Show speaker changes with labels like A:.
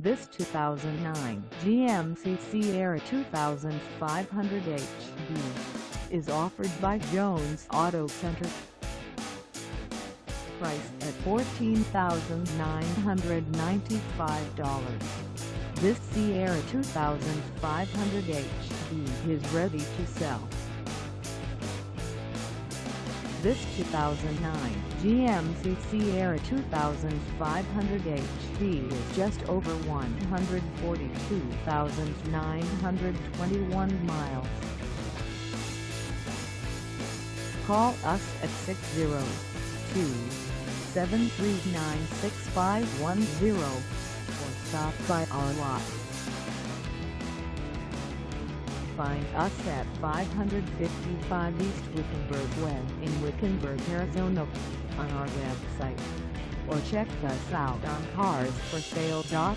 A: This 2009 GMC Sierra 2500 HD is offered by Jones Auto Center. Priced at $14,995, this Sierra 2500 HD is ready to sell. This 2009 GMC Sierra 2500 HD is just over 142,921 miles. Call us at 602-739-6510 or stop by our lot. Find us at 555 East Wickenburg Way in Wickenburg, Arizona on our website, or check us out on carsforsale.com.